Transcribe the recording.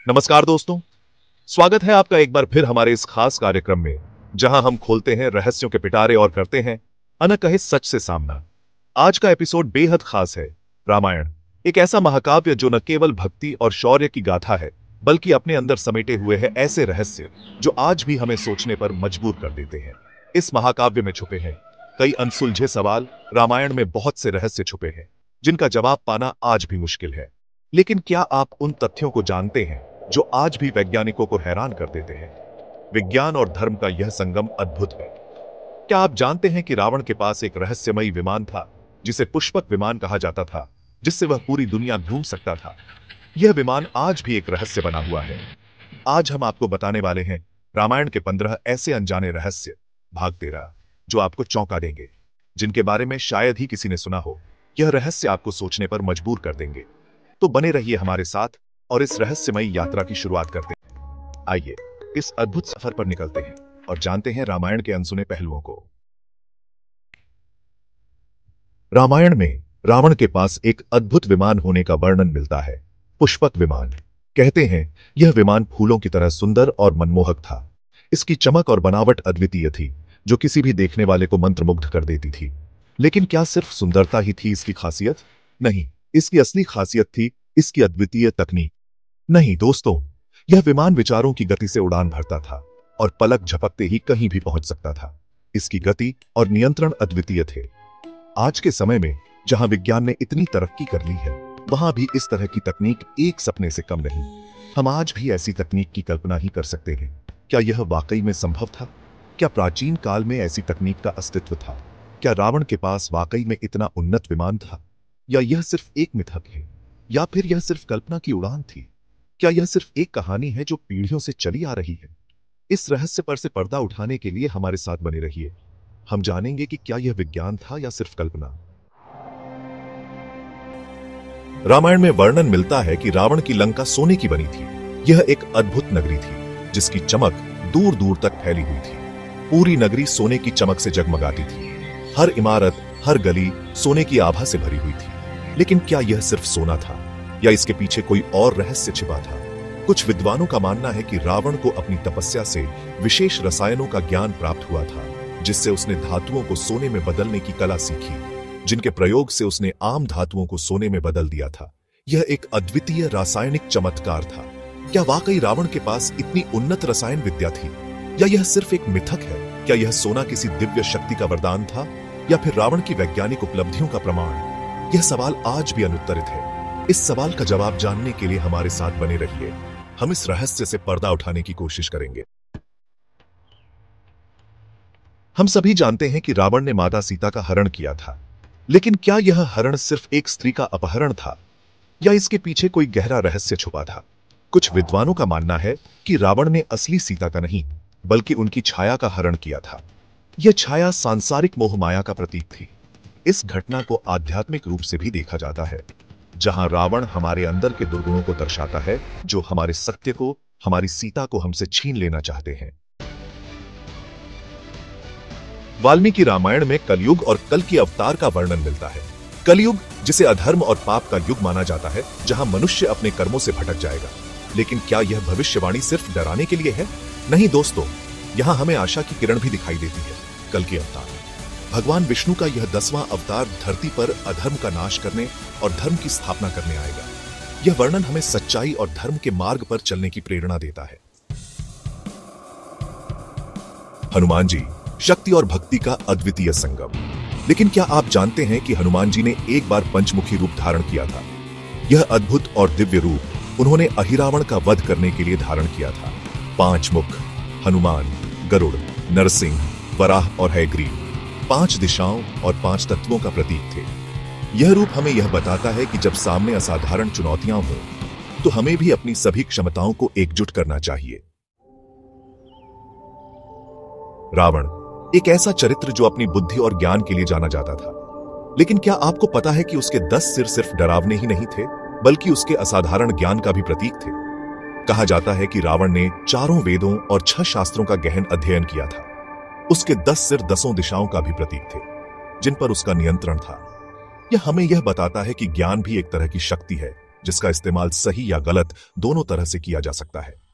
नमस्कार दोस्तों, स्वागत है आपका एक बार फिर हमारे इस खास कार्यक्रम में, जहां हम खोलते हैं रहस्यों के पिटारे और करते हैं अनकहे सच से सामना। आज का एपिसोड बेहद खास है। रामायण एक ऐसा महाकाव्य जो न केवल भक्ति और शौर्य की गाथा है, बल्कि अपने अंदर समेटे हुए है ऐसे रहस्य जो आज भी हमें सोचने पर मजबूर कर देते हैं। इस महाकाव्य में छुपे हैं कई अनसुलझे सवाल। रामायण में बहुत से रहस्य छुपे हैं जिनका जवाब पाना आज भी मुश्किल है। लेकिन क्या आप उन तथ्यों को जानते हैं जो आज भी वैज्ञानिकों को हैरान कर देते हैं? विज्ञान और धर्म का यह संगम अद्भुत है। क्या आप जानते हैं कि रावण के पास एक रहस्यमयी विमान था जिसे पुष्पक विमान कहा जाता था, जिससे वह पूरी दुनिया घूम सकता था? यह विमान आज भी एक रहस्य बना हुआ है। आज हम आपको बताने वाले हैं रामायण के 15 ऐसे अनजाने रहस्य, भाग 13, जो आपको चौंका देंगे, जिनके बारे में शायद ही किसी ने सुना हो। यह रहस्य आपको सोचने पर मजबूर कर देंगे। तो बने रहिए हमारे साथ और इस रहस्यमयी यात्रा की शुरुआत करते हैं। आइए इस अद्भुत सफर पर निकलते हैं और जानते हैं रामायण के अनसुने पहलुओं को। रामायण में रावण के पास एक अद्भुत विमान होने का वर्णन मिलता है, पुष्पक विमान। कहते हैं यह विमान फूलों की तरह सुंदर और मनमोहक था। इसकी चमक और बनावट अद्वितीय थी, जो किसी भी देखने वाले को मंत्रमुग्ध कर देती थी। लेकिन क्या सिर्फ सुंदरता ही थी इसकी खासियत? नहीं, इसकी असली खासियत थी इसकी अद्वितीय तकनीक। नहीं दोस्तों, यह विमान विचारों की गति से उड़ान भरता था और पलक झपकते ही कहीं भी पहुंच सकता था। इसकी गति और नियंत्रण अद्वितीय थे। आज के समय में जहां विज्ञान ने इतनी तरक्की कर ली है, वहां भी इस तरह की तकनीक एक सपने से कम नहीं। हम आज भी ऐसी तकनीक की कल्पना ही कर सकते हैं। क्या यह वाकई में संभव था? क्या प्राचीन काल में ऐसी तकनीक का अस्तित्व था? क्या रावण के पास वाकई में इतना उन्नत विमान था? या यह सिर्फ एक मिथक है? या फिर यह सिर्फ कल्पना की उड़ान थी? क्या यह सिर्फ एक कहानी है जो पीढ़ियों से चली आ रही है? इस रहस्य पर से पर्दा उठाने के लिए हमारे साथ बने रहिए। हम जानेंगे कि क्या यह विज्ञान था या सिर्फ कल्पना। रामायण में वर्णन मिलता है कि रावण की लंका सोने की बनी थी। यह एक अद्भुत नगरी थी जिसकी चमक दूर दूर तक फैली हुई थी। पूरी नगरी सोने की चमक से जगमगाती थी। हर इमारत, हर गली सोने की आभा से भरी हुई थी। लेकिन क्या यह सिर्फ सोना था या इसके पीछे कोई और रहस्य छिपा था? कुछ विद्वानों का मानना है कि रावण को अपनी तपस्या से विशेष रसायनों का ज्ञान प्राप्त हुआ था, जिससे उसने धातुओं को सोने में बदलने की कला सीखी, जिनके प्रयोग से उसने आम धातुओं को सोने में बदल दिया था। यह एक अद्वितीय रासायनिक चमत्कार था। क्या वाकई रावण के पास इतनी उन्नत रसायन विद्या थी, या यह सिर्फ एक मिथक है? क्या यह सोना किसी दिव्य शक्ति का वरदान था, या फिर रावण की वैज्ञानिक उपलब्धियों का प्रमाण? यह सवाल आज भी अनुत्तरित है। इस सवाल का जवाब जानने के लिए हमारे साथ बने रहिए। हम इस रहस्य से पर्दा उठाने की कोशिश करेंगे। हम सभी जानते हैं कि रावण ने माता सीता का हरण किया था, लेकिन क्या यह हरण सिर्फ एक स्त्री का अपहरण था, या इसके पीछे कोई गहरा रहस्य छुपा था? कुछ विद्वानों का मानना है कि रावण ने असली सीता का नहीं, बल्कि उनकी छाया का हरण किया था। यह छाया सांसारिक मोह माया का प्रतीक थी। इस घटना को आध्यात्मिक रूप से भी देखा जाता है, जहां रावण हमारे अंदर के दुर्गुणों को दर्शाता है, जो हमारे सत्य को, हमारी सीता को हमसे छीन लेना चाहते हैं। वाल्मीकि रामायण में कलयुग और कल की अवतार का वर्णन मिलता है। कलयुग, जिसे अधर्म और पाप का युग माना जाता है, जहां मनुष्य अपने कर्मों से भटक जाएगा। लेकिन क्या यह भविष्यवाणी सिर्फ डराने के लिए है? नहीं दोस्तों, यहां हमें आशा की किरण भी दिखाई देती है। कल की अवतार भगवान विष्णु का यह 10वां अवतार धरती पर अधर्म का नाश करने और धर्म की स्थापना करने आएगा। यह वर्णन हमें सच्चाई और धर्म के मार्ग पर चलने की प्रेरणा देता है। हनुमान जी, शक्ति और भक्ति का अद्वितीय संगम। लेकिन क्या आप जानते हैं कि हनुमान जी ने एक बार पंचमुखी रूप धारण किया था? यह अद्भुत और दिव्य रूप उन्होंने अहिरावण का वध करने के लिए धारण किया था। 5 मुख हनुमान, गरुड़, नरसिंह, वराह और हयग्रीव 5 दिशाओं और 5 तत्वों का प्रतीक थे। यह रूप हमें यह बताता है कि जब सामने असाधारण चुनौतियां हों, तो हमें भी अपनी सभी क्षमताओं को एकजुट करना चाहिए। रावण एक ऐसा चरित्र जो अपनी बुद्धि और ज्ञान के लिए जाना जाता था। लेकिन क्या आपको पता है कि उसके 10 सिर सिर्फ डरावने ही नहीं थे, बल्कि उसके असाधारण ज्ञान का भी प्रतीक थे? कहा जाता है कि रावण ने 4 वेदों और 6 शास्त्रों का गहन अध्ययन किया था। उसके 10 सिर 10 दिशाओं का भी प्रतीक थे, जिन पर उसका नियंत्रण था। यह हमें यह बताता है कि ज्ञान भी एक तरह की शक्ति है, जिसका इस्तेमाल सही या गलत दोनों तरह से किया जा सकता है।